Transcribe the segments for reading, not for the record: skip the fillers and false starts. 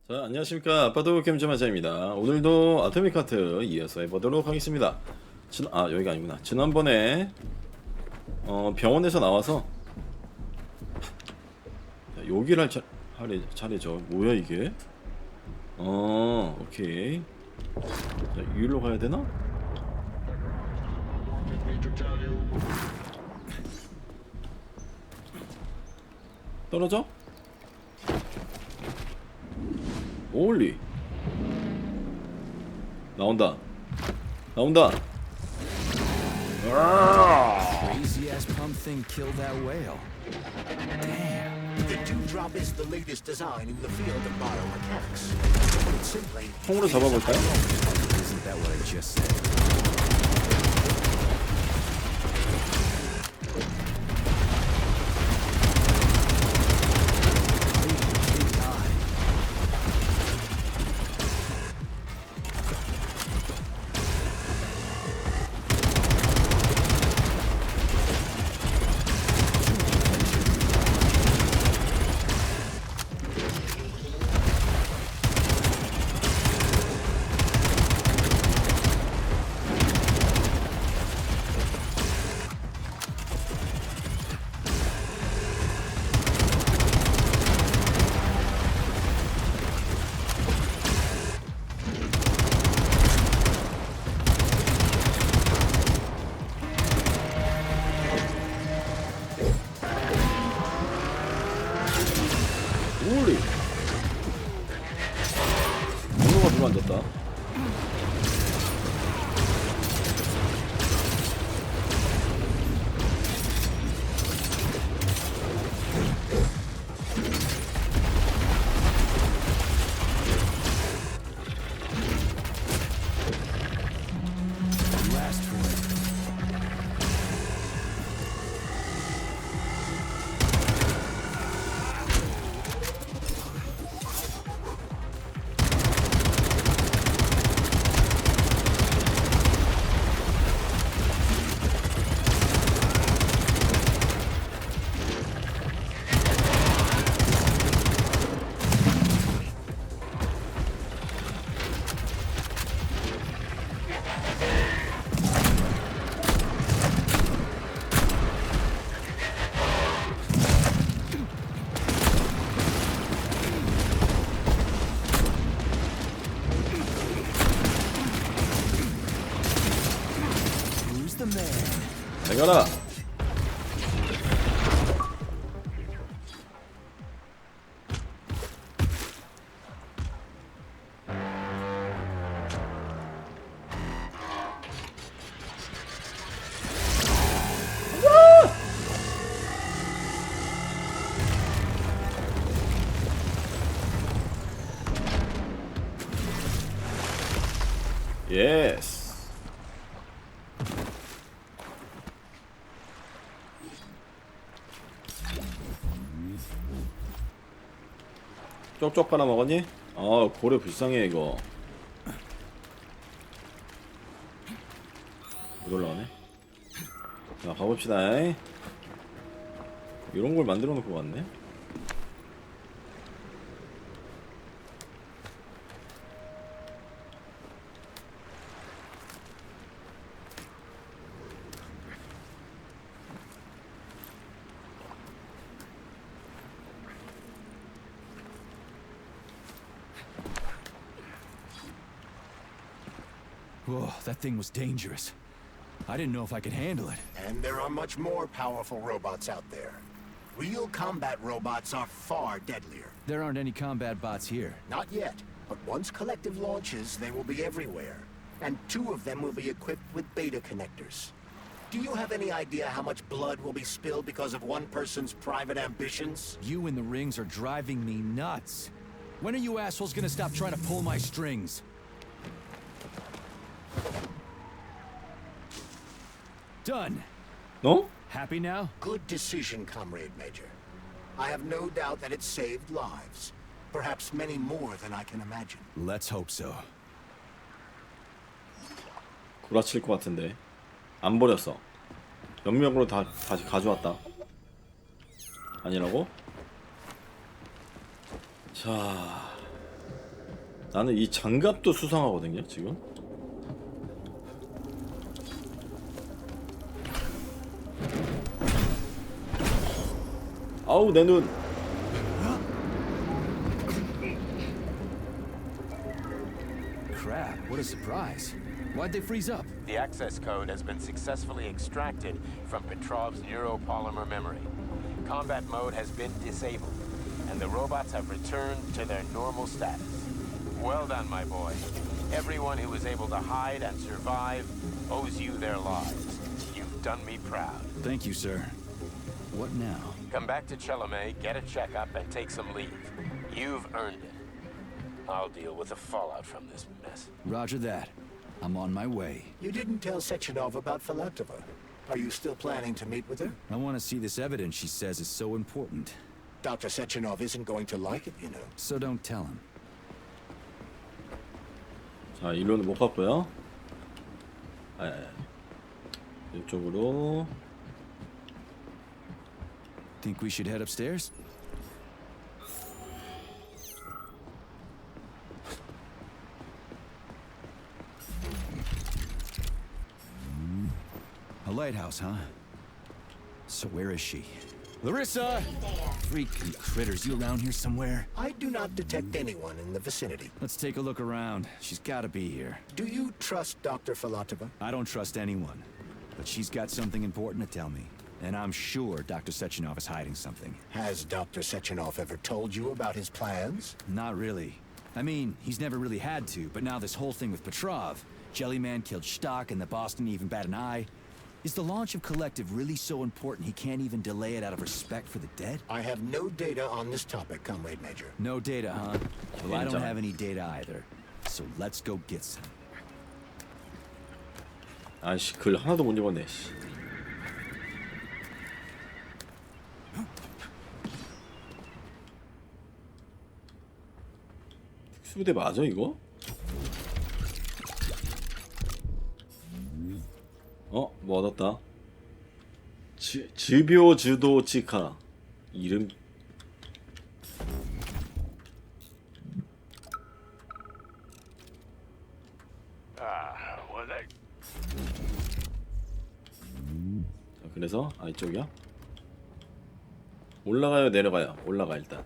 자, 안녕하십니까. 아빠도 캠즈마자입니다. 오늘도 아토믹하트 이어서 해보도록 하겠습니다. 여기가 아니구나. 지난번에 병원에서 나와서 자, 여기를 할 차례죠. 뭐야 이게? 오케이. 자, 여기로 가야 되나? 떨어져? 올리 나온다. Crazy ass pump thing killed that whale. Damn. The dewdrop is the latest design in the field of biomechanics. It's simply 총으로 잡아볼까요? Isn't that what I just said? 올리 문어가 들어앉았다. Last one. Who's the man? 잘 가라. 예스. 쪽쪽 빨아 먹었니? 고래 불쌍해 이거. 못 올라가네. 자, 가봅시다. 이런 걸 만들어 놓고 갔네. Whoa, that thing was dangerous. I didn't know if I could handle it. and there are much more powerful robots out there. Real combat robots are far deadlier. There aren't any combat bots here. Not yet, but once Collective launches, they will be everywhere. And 2 of them will be equipped with beta connectors. Do you have any idea how much blood will be spilled because of one person's private ambitions? You in the rings are driving me nuts. When are you assholes gonna stop trying to pull my strings? Done. 너? Happy now? Good decision, Comrade Major. I have no doubt that it saved lives. Perhaps many more than I can imagine. Let's hope so. 구라칠 것 같은데. 안 버렸어. 연명으로 다시 가져왔다. 아니라고? 자, 나는 이 장갑도 수상하거든요 지금. 아우 내 눈. Crap, what a surprise. Why'd they freeze up? The access code has been successfully extracted from Petrov's neuropolymer memory. Combat mode has been disabled, and the robots have returned to their normal status. Well done, my boy. Everyone who was able to hide and survive owes you their lives. You've done me proud. Thank you, sir. What now? Come back to Chelome, get a checkup, and take some leave. You've earned it. I'll deal with the fallout from this mess. Roger that. I'm on my way. You didn't tell Sechenov about Filatova. Are you still planning to meet with her? I want to see this evidence she says is so important. Dr. Sechenov isn't going to like it, you know. So don't tell him. 자 일로는 못 갔고요. 이쪽으로. Think we should head upstairs? A lighthouse, huh? So where is she? Larissa! Freaking critters, you around here somewhere? I do not detect anyone in the vicinity. Let's take a look around. She's gotta be here. Do you trust Dr. Filatova? I don't trust anyone. But she's got something important to tell me. And I'm sure Dr. Sechenov is hiding something. Has Dr. Sechenov ever told you about his plans? Not really. I mean, he's never really had to, but now this whole thing with Petrov, Jellyman killed Stock and the boss didn't even bat an eye. Is the launch of Collective really so important he can't even delay it out of respect for the dead? I have no data on this topic, Comrade Major. No data, huh? Well, I don't have any data either. So let's go get some. 아이씨 글 하나도 못 읽었네. 씨. 특수부대 맞아 이거? 뭐 얻었다. 즈묘즈도 치카 이름. 그래서 이쪽이야? 올라가요 내려가요? 올라가 일단.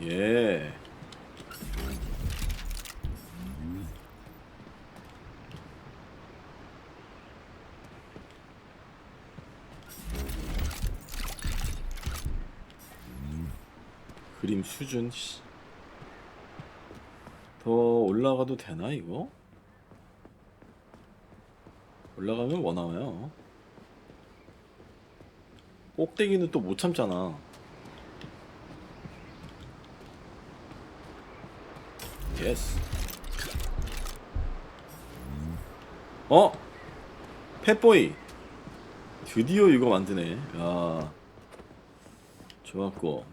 예. 그림 수준. 더 올라가도 되나 이거? 올라가면 뭐 나와요? 꼭대기는 또 못 참잖아. 예스. 펫보이 드디어 이거 만드네. 야 좋았고.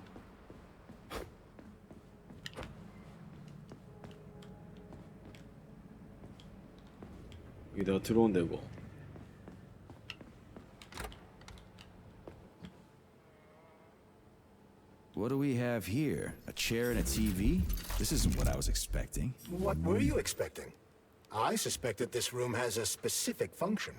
여기다가 들어온 데고. What do we have here? A chair and a TV? This isn't what I was expecting. What were you expecting? I suspect that this room has a specific function.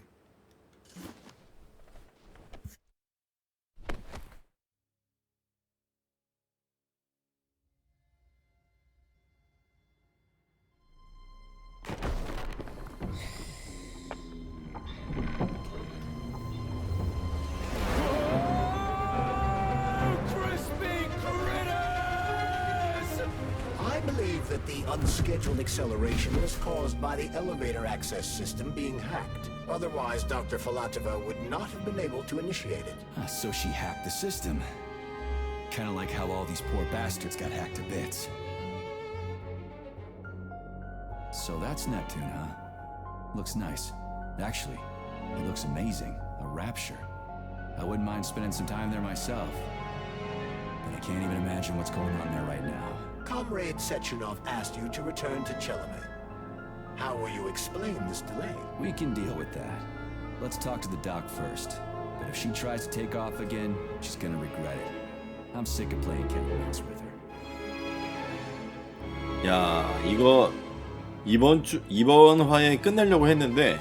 That the unscheduled acceleration was caused by the elevator access system being hacked. Otherwise, Dr. Filatova would not have been able to initiate it. So she hacked the system. Kinda like how all these poor bastards got hacked to bits. So that's Neptune, huh? Looks nice. Actually, it looks amazing. A rapture. I wouldn't mind spending some time there myself. But I can't even imagine what's going on there right now. Comrade Sechenov asked you to return to Chelome. How will you explain this delay? We can deal with that. Let's talk to the doc first. But if she tries to take off again, she's gonna regret it. I'm sick of playing cat and mouse with her. 야, 이거 이번 화에 끝내려고 했는데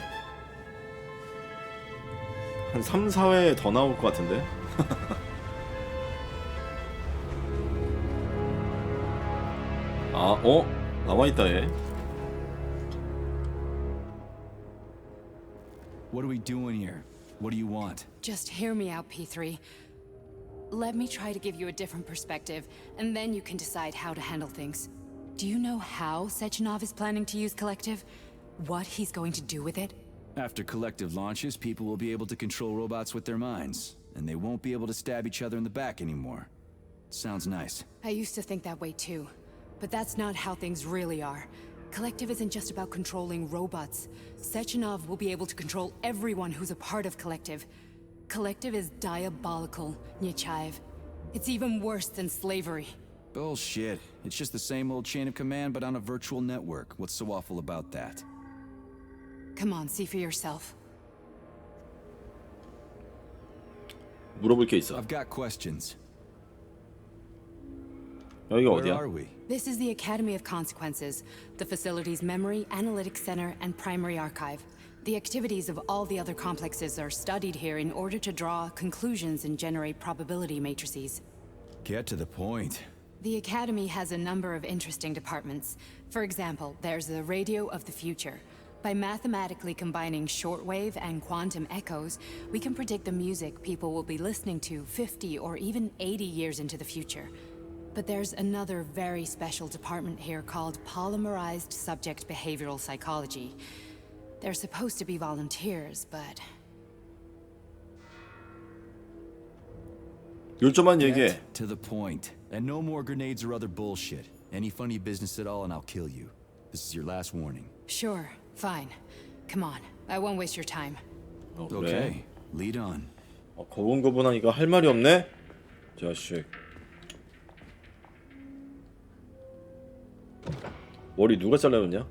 한 3, 4회 더 나올 것 같은데. 아, 나와 있다 얘. What are we doing here? What do you want? Just hear me out, P3. Let me try to give you a different perspective, and then you can decide how to handle things. Do you know how Sechenov is planning to use Collective? What he's going to do with it? After Collective launches, people will be able to control robots with their minds, and they won't be able to stab each other in the back anymore. Sounds nice. I used to think that way too, but that's not how things really are. Collective isn't just about controlling robots. Sechenov will be able to control everyone who's a part of Collective. Collective is diabolical, Nechayev. It's even worse than slavery. Bullshit. It's just the same old chain of command, but on a virtual network. What's so awful about that? Come on, see for yourself. 물어볼 게 있어. I've got questions. 여기가 Where 어디야? are we? This is the Academy of Consequences, the facility's memory, analytics center, and primary archive. The activities of all the other complexes are studied here in order to draw conclusions and generate probability matrices. Get to the point. The Academy has a number of interesting departments. For example, there's the Radio of the Future. By mathematically combining shortwave and quantum echoes, we can predict the music people will be listening to 50 or even 80 years into the future. But there's another very special department here called Polymerized Subject Behavioral Psychology. They're supposed to be volunteers, but... 요점만 얘기해. Get to the point. And no more grenades or other bullshit. Any funny business at all and I'll kill you. This is your last warning. Sure, fine. Come on, I won't waste your time. 그래. Okay, lead on. 거분거분하니까 할 말이 없네. 자식. 머리 누가 잘라줬냐?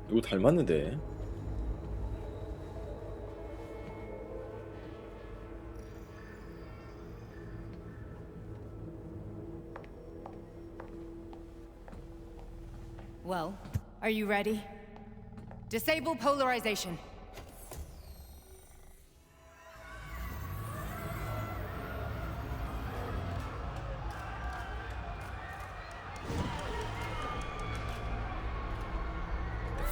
누구 닮았는데? Well, are you ready? Disable polarization.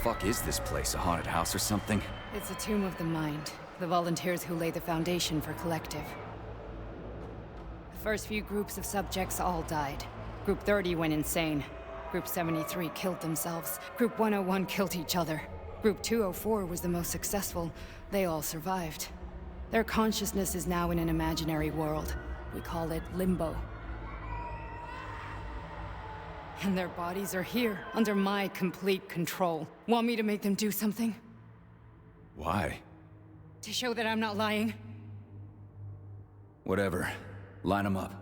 Fuck is this place? A haunted house or something? It's a tomb of the mind. The volunteers who lay the foundation for Collective. The first few groups of subjects all died. Group 30 went insane. Group 73 killed themselves. Group 101 killed each other. Group 204 was the most successful. They all survived. Their consciousness is now in an imaginary world. We call it Limbo. And their bodies are here, under my complete control. Want me to make them do something? Why? To show that I'm not lying? Whatever. Line them up.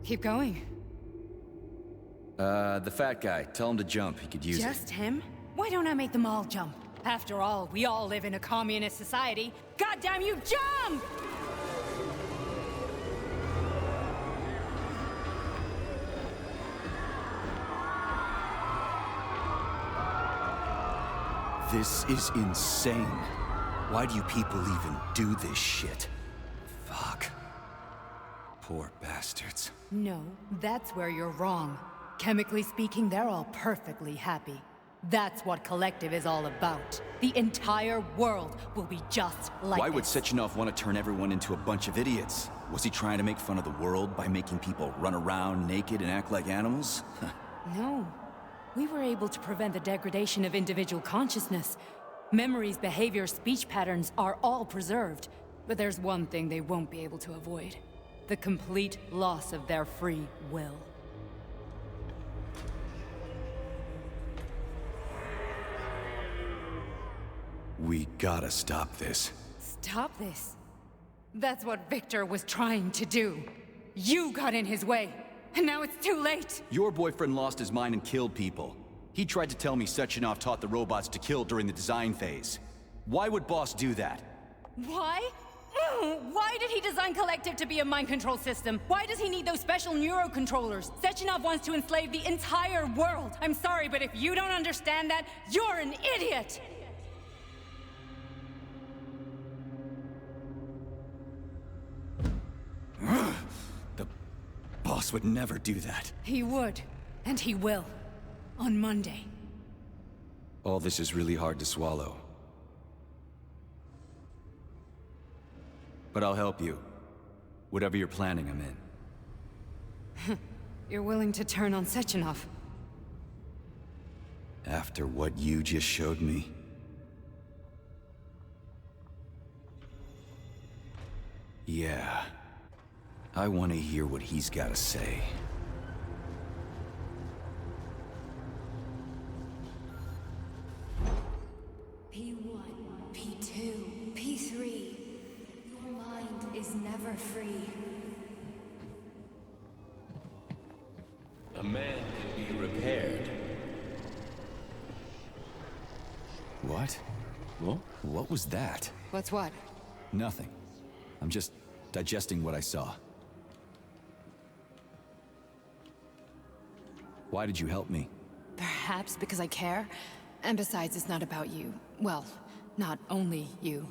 Keep going. The fat guy. Tell him to jump. He could use it. Just him? Why don't I make them all jump? After all, we all live in a communist society. Goddamn you, jump! This is insane. Why do you people even do this shit? Fuck. Poor bastards. No, that's where you're wrong. Chemically speaking, they're all perfectly happy. That's what Collective is all about. The entire world will be just like Why would this. Sechenov want to turn everyone into a bunch of idiots? Was he trying to make fun of the world by making people run around naked and act like animals? No. We were able to prevent the degradation of individual consciousness. Memories, behavior, speech patterns are all preserved. But there's one thing they won't be able to avoid. The complete loss of their free will. We gotta stop this. Stop this. That's what Victor was trying to do. You got in his way, and now it's too late. Your boyfriend lost his mind and killed people. He tried to tell me Sechenov taught the robots to kill during the design phase. Why would Boss do that? Why? Why did he design Collective to be a mind control system? Why does he need those special neurocontrollers? Sechenov wants to enslave the entire world. I'm sorry, but if you don't understand that, you're an idiot! The Boss would never do that. He would, and he will. On Monday. All this is really hard to swallow. But I'll help you. Whatever you're planning, I'm in. You're willing to turn on Sechenov? After what you just showed me? Yeah. I want to hear what he's got to say. P1, P2, P3. Your mind is never free. A man can be repaired. What? 뭐? What was that? What's what? Nothing. I'm just digesting what I saw. Why did you help me? Perhaps because I care? And besides, it's not about you. Well, not only you.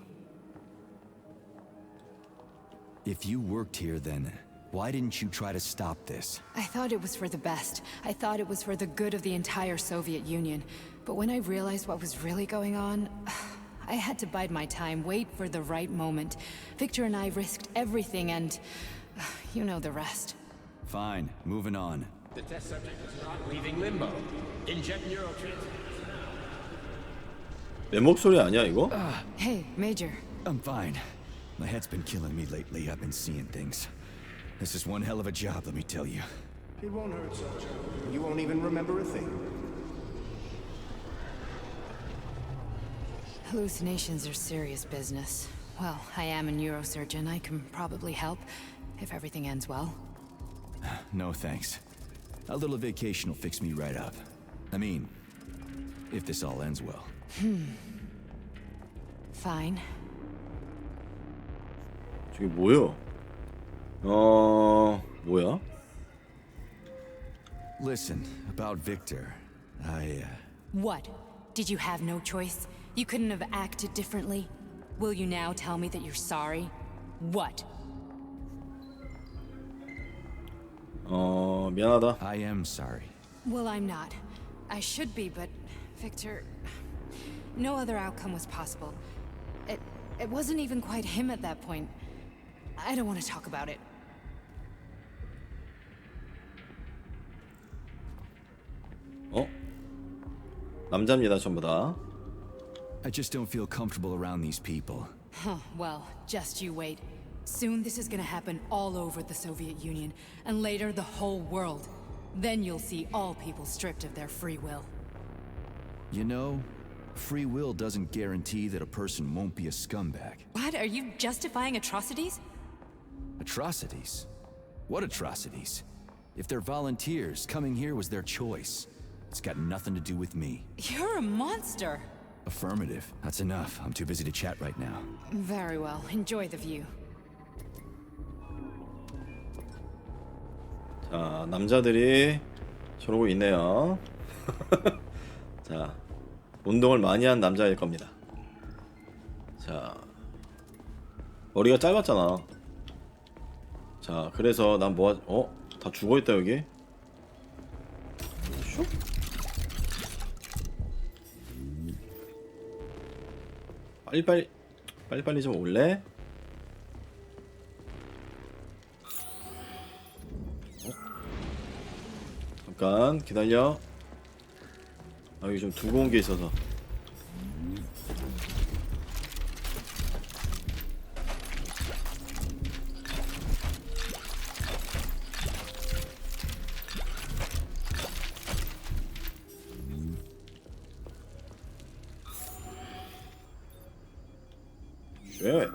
If you worked here, then why didn't you try to stop this? I thought it was for the best. I thought it was for the good of the entire Soviet Union. But when I realized what was really going on, I had to bide my time, wait for the right moment. Victor and I risked everything and... you know the rest. Fine, moving on. The test subject is not leaving limbo. Inject neurotransmitters. 내 목소리 아니야 이거? Hey, Major. I'm fine. My head's been killing me lately. I've been seeing things. This is one hell of a job, let me tell you. It won't hurt, soldier. You won't even remember a thing. Hallucinations are serious business. Well, I am a neurosurgeon. I can probably help, if everything ends well. No thanks. A little vacation will fix me right up. I mean, if this all ends well. Fine. 저게 뭐야? 뭐야? Listen, about Victor, What? Did you have no choice? You couldn't have acted differently? Will you now tell me that you're sorry? What? 미안하다. I am sorry. Well, I'm not. I should be, but Victor... No other outcome was possible. It wasn't even quite him at that point. I don't want to talk about it. 남자입니다 전부 다. I just don't feel comfortable around these people. Huh, well, just you wait. Soon this is gonna happen all over the Soviet Union, and later the whole world. Then you'll see all people stripped of their free will. You know, free will doesn't guarantee that a person won't be a scumbag. What? Are you justifying atrocities? Atrocities? What atrocities? If they're volunteers, coming here was their choice. It's got nothing to do with me. You're a monster! Affirmative. That's enough. I'm too busy to chat right now. Very well. Enjoy the view. 자, 남자들이 저러고 있네요. 자, 운동을 많이 한 남자일 겁니다. 자, 머리가 짧았잖아. 자, 그래서 난 뭐, 다 죽어있다 여기. 슉. 빨리빨리 좀 올래? 잠깐 기다려. 아, 여기 좀 두고 온 게 있어서. 쉣.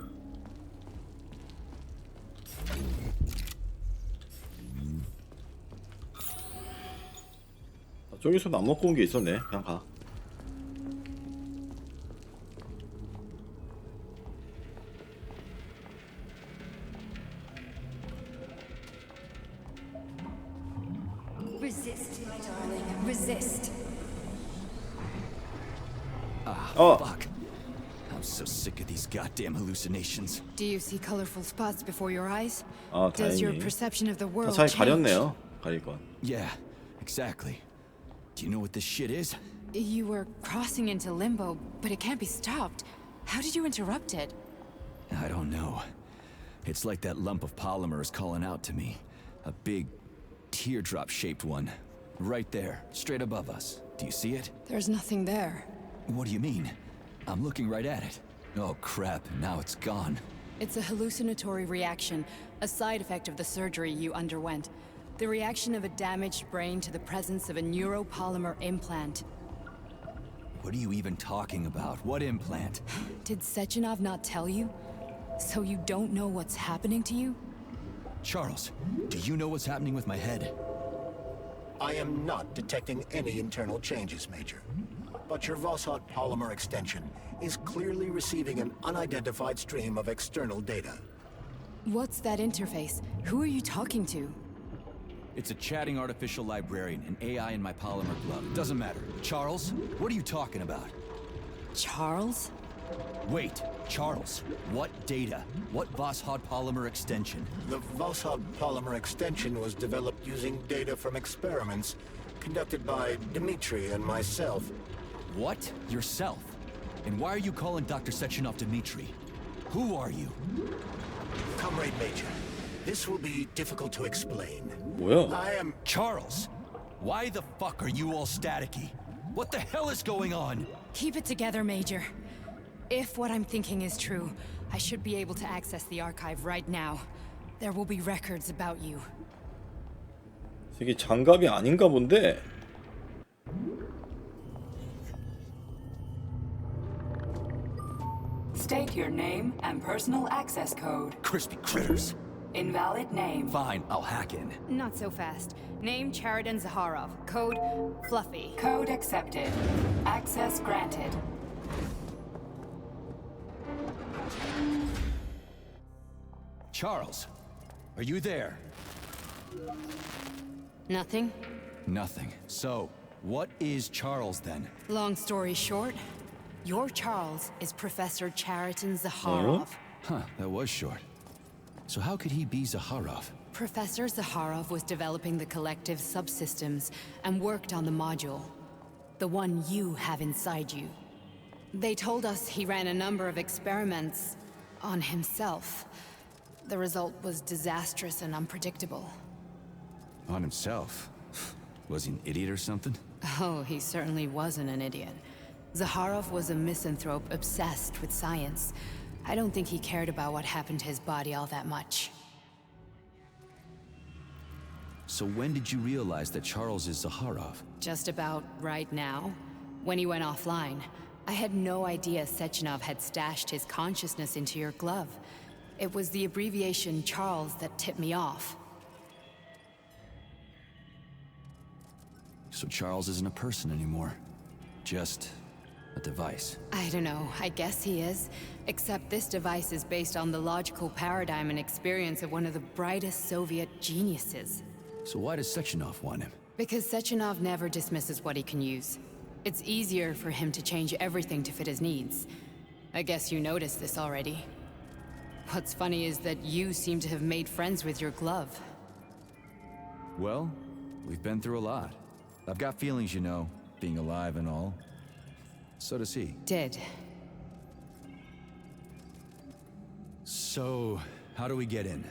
저기서는 안 먹고 온 게 있었네. 그냥 가. Resist, my darling. Resist. 어. Fuck. I'm so sick of these goddamn hallucinations. Do you see colorful spots before your eyes? 아, Does your 다행히. perception of the 다 world 잘 change? 가렸네요. 가릴 건. Yeah, exactly. Do you know what this shit is? You were crossing into limbo, but it can't be stopped. How did you interrupt it? I don't know. It's like that lump of polymer is calling out to me. A big, teardrop-shaped one. Right there, straight above us. Do you see it? There's nothing there. What do you mean? I'm looking right at it. Oh crap, now it's gone. It's a hallucinatory reaction, a side effect of the surgery you underwent. The reaction of a damaged brain to the presence of a neuropolymer implant. What are you even talking about? What implant? Did Sechenov not tell you? So you don't know what's happening to you? Charles, do you know what's happening with my head? I am not detecting any internal changes, Major. But your Vossot polymer extension is clearly receiving an unidentified stream of external data. What's that interface? Who are you talking to? It's a chatting artificial librarian, an AI in my polymer glove. It doesn't matter. Charles, what are you talking about? Charles? Wait, Charles, what data? What Vossot polymer extension? The Vossot polymer extension was developed using data from experiments conducted by Dmitri and myself. What? Yourself? And why are you calling Dr. Sechenov Dmitri? Who are you? Comrade Major, this will be difficult to explain. 뭐야? I am... Charles, why the fuck are you all staticky? What the hell is going on? Keep it together, Major. If what I'm thinking is true, I should be able to access the archive right now. There will be records about you. 이게 장갑이 아닌가 본데. State your name and personal access code. Crispy critters. Invalid name. Fine, I'll hack in. Not so fast. Name Chariton Zaharov. Code Fluffy. Code accepted. Access granted. Charles, are you there? Nothing? Nothing. So, what is Charles then? Long story short, your Charles is Professor Chariton Zaharov. Huh, that was short. So how could he be Zaharov? Professor Zaharov was developing the collective subsystems and worked on the module. The one you have inside you. They told us he ran a number of experiments on himself. The result was disastrous and unpredictable. On himself? Was he an idiot or something? Oh, he certainly wasn't an idiot. Zaharov was a misanthrope obsessed with science. I don't think he cared about what happened to his body all that much. So when did you realize that Charles is Zaharov? Just about right now, when he went offline. I had no idea Sechenov had stashed his consciousness into your glove. It was the abbreviation Charles that tipped me off. So Charles isn't a person anymore. Just a device. I don't know, I guess he is. Except this device is based on the logical paradigm and experience of one of the brightest Soviet geniuses. So why does Sechenov want him? Because Sechenov never dismisses what he can use. It's easier for him to change everything to fit his needs. I guess you noticed this already. What's funny is that you seem to have made friends with your glove. Well, we've been through a lot. I've got feelings, you know, being alive and all. So does he. Did. So, how do we get in?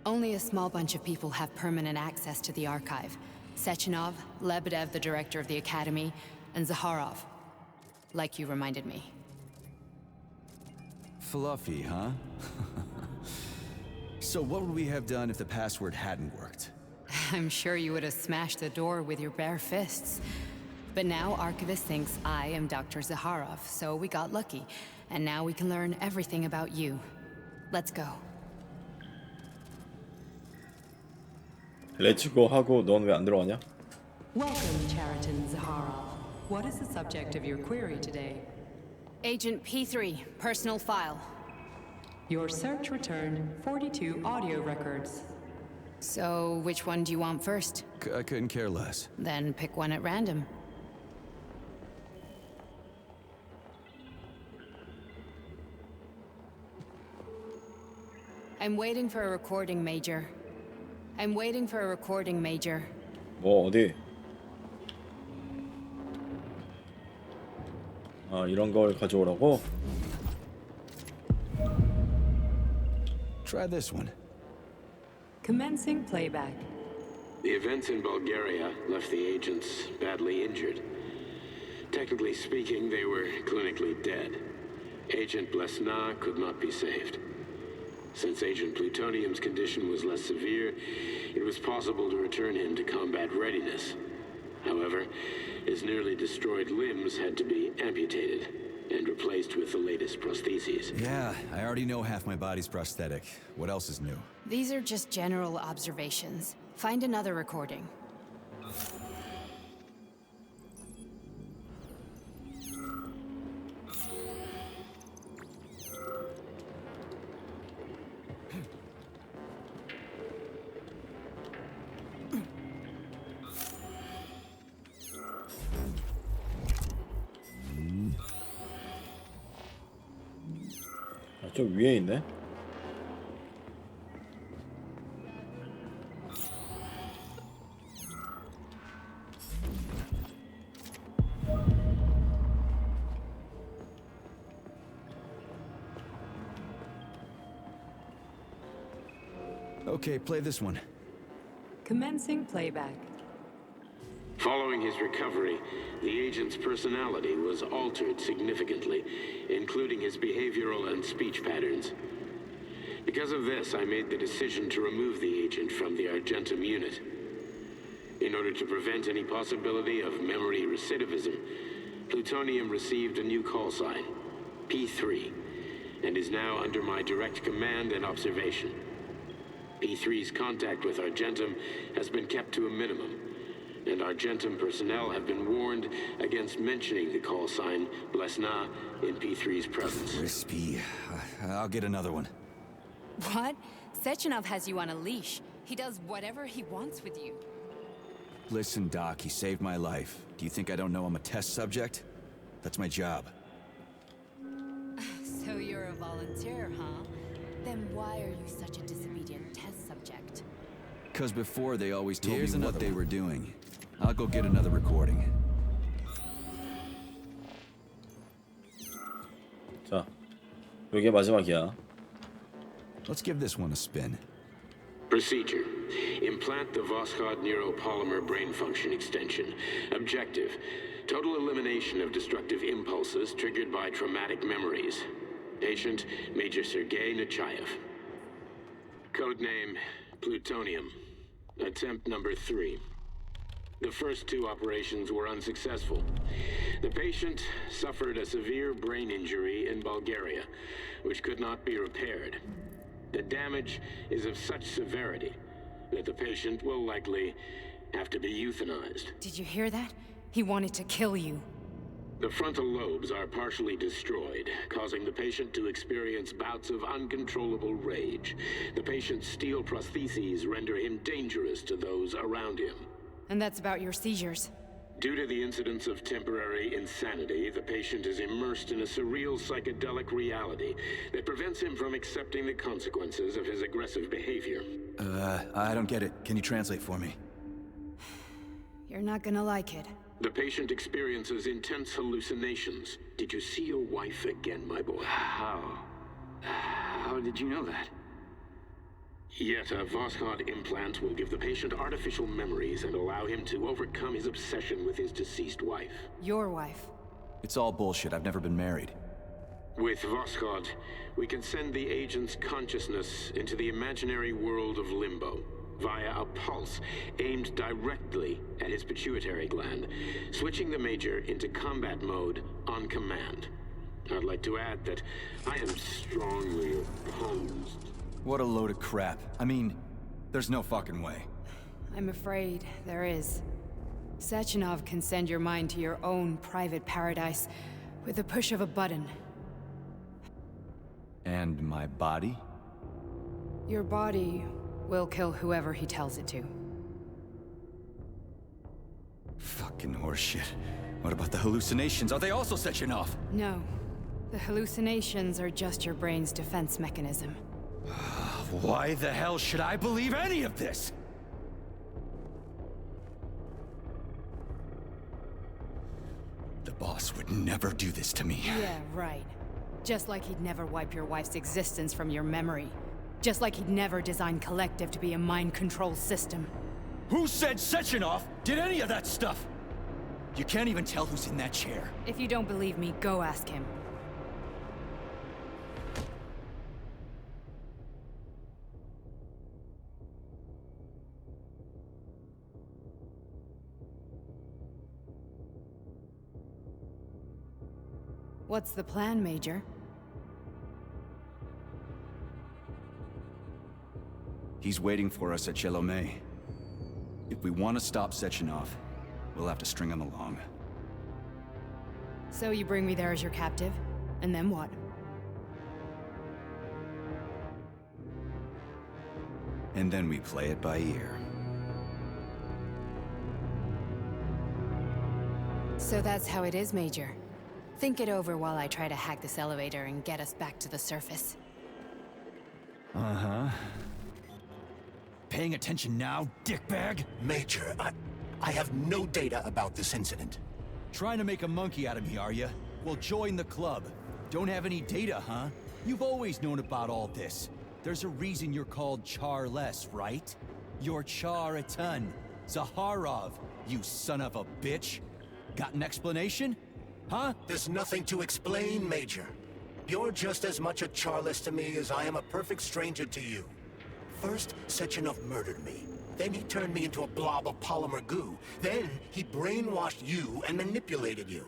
Only a small bunch of people have permanent access to the archive. Sechenov, Lebedev, the director of the Academy, and Zaharov. Like you reminded me. Fluffy, huh? So what would we have done if the password hadn't worked? I'm sure you would have smashed the door with your bare fists. But now Archivist thinks I am Dr. Zaharov, so we got lucky. And now we can learn everything about you. Let's go. 렛츠고 하고 넌 왜 안 들어가냐? Welcome, Chariton Zaharov. What is the subject of your query today? Agent P3, personal file. Your search returned 42 audio records. So, which one do you want first? I couldn't care less. Then pick one at random. I'm waiting for a recording, Major. I'm waiting for a recording, Major. 뭐 어디? 아 이런 걸 가져오라고? Try this one. Commencing playback. The events in Bulgaria left the agents badly injured. Technically speaking, they were clinically dead. Agent Blesna could not be saved. Since Agent Plutonium's condition was less severe, it was possible to return him to combat readiness. However, his nearly destroyed limbs had to be amputated and replaced with the latest prostheses. Yeah, I already know half my body's prosthetic. What else is new? These are just general observations. Find another recording. 아, 좀 위에 있네. Okay, play this one. Commencing playback. Following his recovery, the agent's personality was altered significantly, including his behavioral and speech patterns. Because of this, I made the decision to remove the agent from the Argentum unit. In order to prevent any possibility of memory recidivism, Plutonium received a new call sign, P3, and is now under my direct command and observation. P3's contact with Argentum has been kept to a minimum, and Argentum personnel have been warned against mentioning the call sign Blesna in P3's presence. Crispy. I'll get another one. What? Sechenov has you on a leash. He does whatever he wants with you. Listen, Doc, he saved my life. Do you think I don't know I'm a test subject? That's my job. So you're a volunteer, huh? Then why are you such a disobedient test subject? Because before they always told me what they were doing. I'll go get another recording. 자, 이게 마지막이야. Let's give this one a spin. Procedure. Implant the Voskhod neuropolymer brain function extension. Objective. Total elimination of destructive impulses triggered by traumatic memories. Patient, Major Sergei Nechayev. Codename, Plutonium. Attempt number 3. The first 2 operations were unsuccessful. The patient suffered a severe brain injury in Bulgaria, which could not be repaired. The damage is of such severity that the patient will likely have to be euthanized. Did you hear that? He wanted to kill you. The frontal lobes are partially destroyed, causing the patient to experience bouts of uncontrollable rage. The patient's steel prostheses render him dangerous to those around him. And that's about your seizures. Due to the incidence of temporary insanity, the patient is immersed in a surreal psychedelic reality that prevents him from accepting the consequences of his aggressive behavior. I don't get it. Can you translate for me? You're not gonna like it. The patient experiences intense hallucinations. Did you see your wife again, my boy? How did you know that? Yet a Voskhod implant will give the patient artificial memories and allow him to overcome his obsession with his deceased wife. Your wife. It's all bullshit. I've never been married. With Voskhod, we can send the agent's consciousness into the imaginary world of Limbo, via a pulse aimed directly at his pituitary gland, switching the Major into combat mode on command. I'd like to add that I am strongly opposed. What a load of crap. I mean, there's no fucking way. I'm afraid there is. Sechenov can send your mind to your own private paradise with the push of a button. And my body? Your body will kill whoever he tells it to. Fucking horseshit. What about the hallucinations? Are they also Sechenov? No. The hallucinations are just your brain's defense mechanism. Why the hell should I believe any of this? The boss would never do this to me. Yeah, right. Just like he'd never wipe your wife's existence from your memory. Just like he'd never design Collective to be a mind control system. Who said Sechenov did any of that stuff? You can't even tell who's in that chair. If you don't believe me, go ask him. What's the plan, Major? He's waiting for us at Chelomey. If we want to stop Sechenov, we'll have to string him along. So you bring me there as your captive? And then what? And then we play it by ear. So that's how it is, Major. Think it over while I try to hack this elevator and get us back to the surface. Uh-huh. Paying attention now, dickbag? Major, I have no data about this incident. Trying to make a monkey out of me, are you? Well, join the club. Don't have any data, huh? You've always known about all this. There's a reason you're called Charless, right? You're Char a ton. Zaharov, you son of a bitch. Got an explanation? Huh? There's nothing to explain, Major. You're just as much a Charless to me as I am a perfect stranger to you. First, Sechenov murdered me. Then he turned me into a blob of polymer goo. Then he brainwashed you and manipulated you.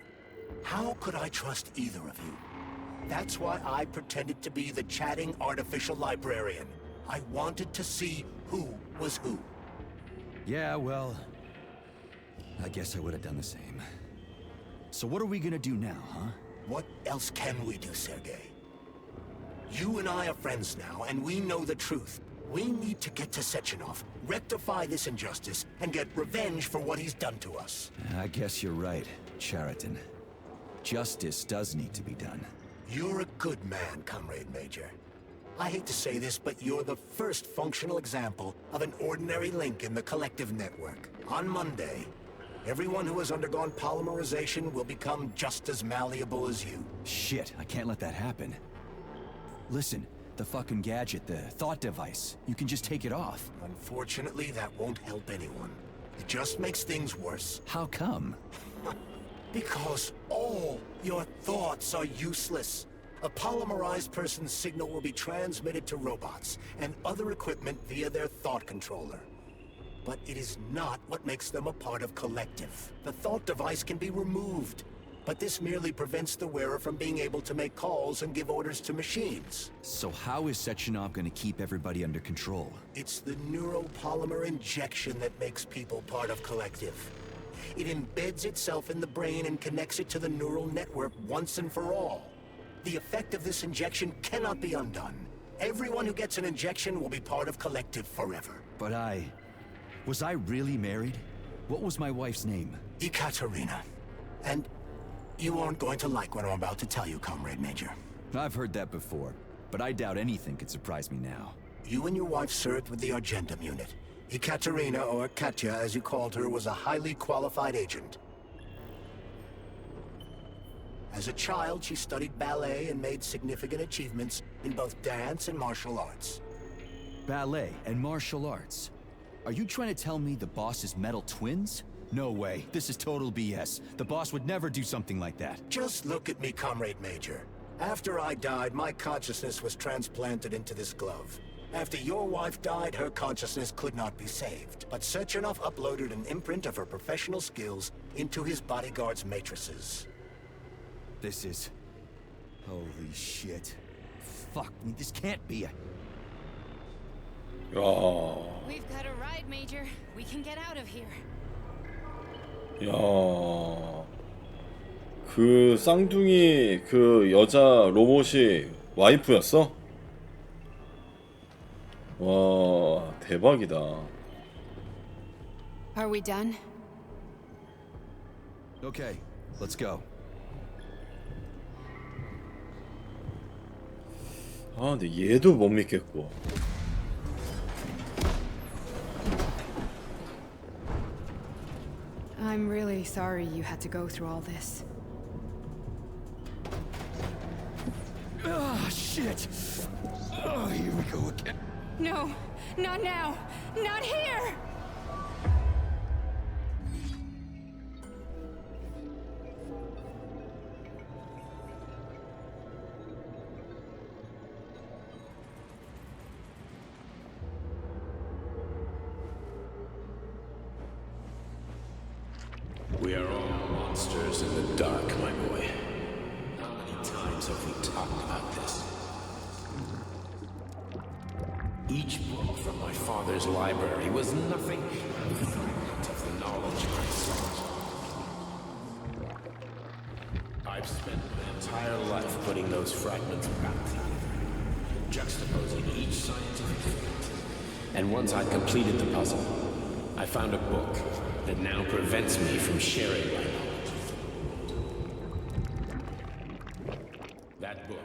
How could I trust either of you? That's why I pretended to be the chatting artificial librarian. I wanted to see who was who. Yeah, well, I guess I would have done the same. So what are we gonna do now, huh? What else can we do, Sergei? You and I are friends now, and we know the truth. We need to get to Sechenov, rectify this injustice, and get revenge for what he's done to us. I guess you're right, Chariton. Justice does need to be done. You're a good man, Comrade Major. I hate to say this, but you're the first functional example of an ordinary link in the Collective network. On Monday, everyone who has undergone polymerization will become just as malleable as you. Shit, I can't let that happen. Listen, the fucking gadget, the thought device, you can just take it off. Unfortunately, that won't help anyone. It just makes things worse. How come? Because all your thoughts are useless. A polymerized person's signal will be transmitted to robots and other equipment via their thought controller. But it is not what makes them a part of Collective. The thought device can be removed, but this merely prevents the wearer from being able to make calls and give orders to machines. So how is Sechenov gonna keep everybody under control? It's the neuropolymer injection that makes people part of Collective. It embeds itself in the brain and connects it to the neural network once and for all. The effect of this injection cannot be undone. Everyone who gets an injection will be part of Collective forever. But was I really married? What was my wife's name? Ekaterina. And you aren't going to like what I'm about to tell you, Comrade Major. I've heard that before, but I doubt anything could surprise me now. You and your wife served with the Argentum unit. Ekaterina, or Katya as you called her, was a highly qualified agent. As a child, she studied ballet and made significant achievements in both dance and martial arts. Ballet and martial arts? Are you trying to tell me the boss is metal twins? No way. This is total BS. The boss would never do something like that. Just look at me, Comrade Major. After I died, my consciousness was transplanted into this glove. After your wife died, her consciousness could not be saved. But Sechenov uploaded an imprint of her professional skills into his bodyguard's matrices. This is... Holy shit. Fuck me, this can't be a... 야, We've got a ride, Major. We can get out of here. 야, 그 쌍둥이 그 여자 로봇이 와이프였어? 와, 대박이다. Are we done? Okay, let's go. 아, 근데 얘도 못 믿겠고. I'm really sorry you had to go through all this. Ah, shit! Oh, here we go again. No, not now! Not here! We are all monsters in the dark, my boy. How many times have we talked about this? Each book from my father's library was nothing but a fragment of the knowledge I sought. I've spent my entire life putting those fragments back together, juxtaposing each scientific fact. And once I'd completed the puzzle, I found a book that now prevents me from sharing my knowledge. That book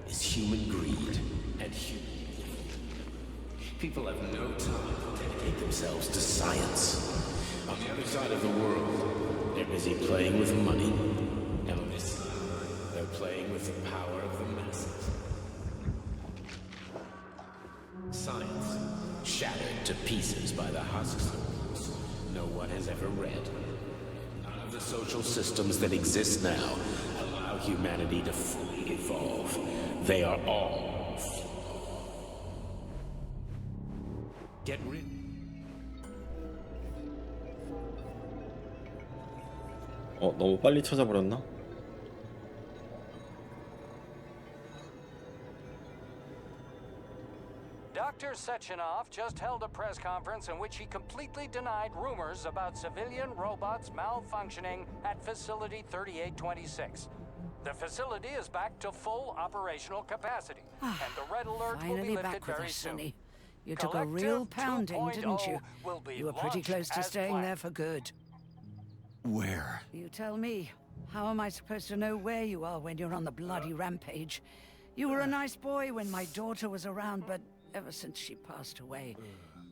is human greed and human greed. People have no time to dedicate themselves to science. On the other side of the world, they're busy playing with money. And on this side, they're playing with the power of the masses. Science shattered to pieces by the husks no one has ever read. None of the social systems that exist now allow humanity to fully evolve. They are all flawed. Get rid. 너무 빨리 찾아버렸나? Dr. Sechenov just held a press conference in which he completely denied rumors about civilian robots malfunctioning at Facility 3826. The facility is back to full operational capacity, and the red alert will be Finally lifted back with very us, soon. Sonny. You took a real pounding, didn't you? You were pretty close to staying there for good. Where? You tell me. How am I supposed to know where you are when you're on the bloody rampage? You were a nice boy when my daughter was around, but ever since she passed away,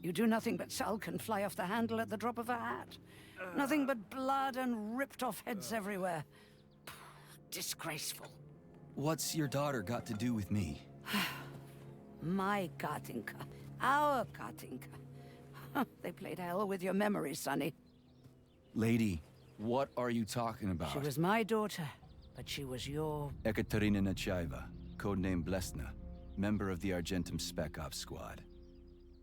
you do nothing but sulk and fly off the handle at the drop of a hat. Nothing but blood and ripped off heads everywhere. Disgraceful. What's your daughter got to do with me? My Katinka. Our Katinka. They played hell with your memory, Sonny. Lady, what are you talking about? She was my daughter, but she was your... Ekaterina Nechaeva, codename Blesna, member of the Argentum Spec Ops squad.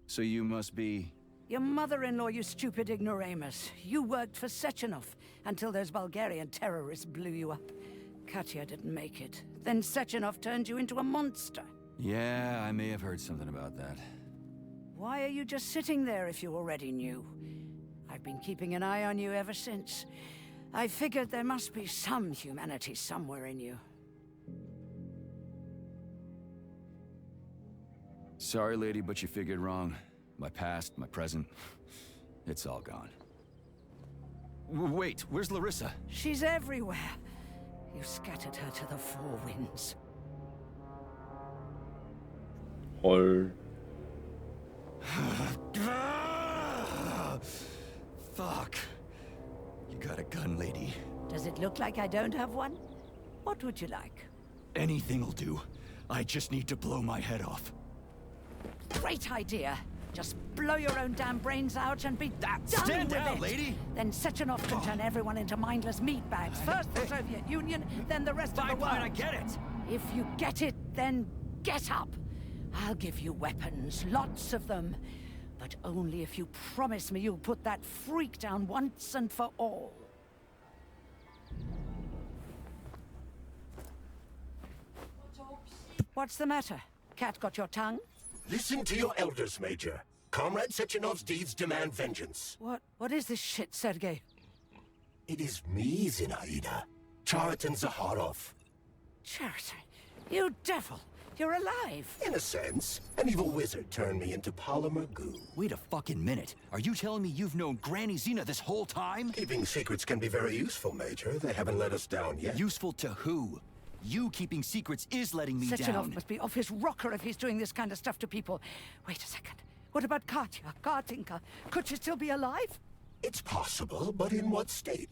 So you must be... Your mother-in-law, you stupid ignoramus. You worked for Sechenov until those Bulgarian terrorists blew you up. Katya didn't make it. Then Sechenov turned you into a monster. Yeah, I may have heard something about that. Why are you just sitting there if you already knew? I've been keeping an eye on you ever since. I figured there must be some humanity somewhere in you. Sorry, lady, but you figured wrong. My past, my present, it's all gone. Wait, where's Larissa? She's everywhere. You scattered her to the four winds. 헐. Fuck. You got a gun, lady. Does it look like I don't have one? What would you like? Anything'll do. I just need to blow my head off. Great idea. Just blow your own damn brains out and be done Stand with down, it. lady! Then Sechenov can turn everyone into mindless meatbags. First the Soviet Union, then the rest of the world. Fine, I get it. If you get it, then get up. I'll give you weapons, lots of them. But only if you promise me you'll put that freak down once and for all. What's the matter? Cat got your tongue? Listen to your elders, Major. Comrade Sechenov's deeds demand vengeance. What is this shit, Sergei? It is me, Zinaida. Chariton Zaharov. Chariton, you devil! You're alive! In a sense, an evil wizard turned me into polymer goo. Wait a fucking minute. Are you telling me you've known Granny Xena this whole time? Keeping secrets can be very useful, Major. They haven't let us down yet. Useful to who? You keeping secrets is letting me Sechenov down. must be off his rocker if he's doing this kind of stuff to people. Wait a second. What about Katya, Kartinka? Could she still be alive? It's possible, but in what state?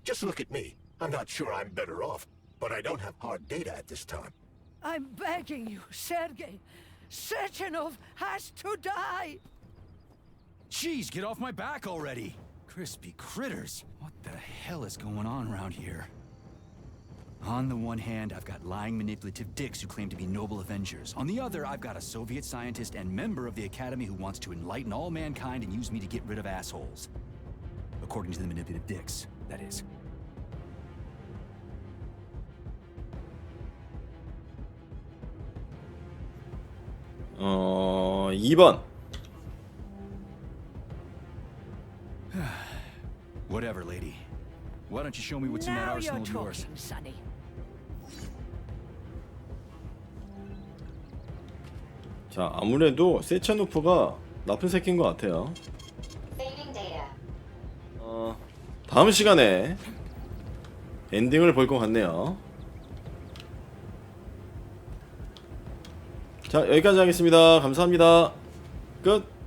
Just look at me. I'm not sure I'm better off, but I don't have hard data at this time. I'm begging you, Sergei. Sechenov has to die! Jeez, get off my back already! Crispy critters. What the hell is going on around here? On the one hand, I've got lying, manipulative dicks who claim to be noble avengers. On the other, I've got a Soviet scientist and member of the Academy who wants to enlighten all mankind and use me to get rid of assholes. According to the manipulative dicks, that is. 2번. Whatever, lady. Why don't you show me what's in that Now arsenal you're of yours? talking, Sonny. 자, 아무래도 세차노프가 나쁜 새끼인 것 같아요. 다음 시간에 엔딩을 볼 것 같네요. 자, 여기까지 하겠습니다. 감사합니다. 끝.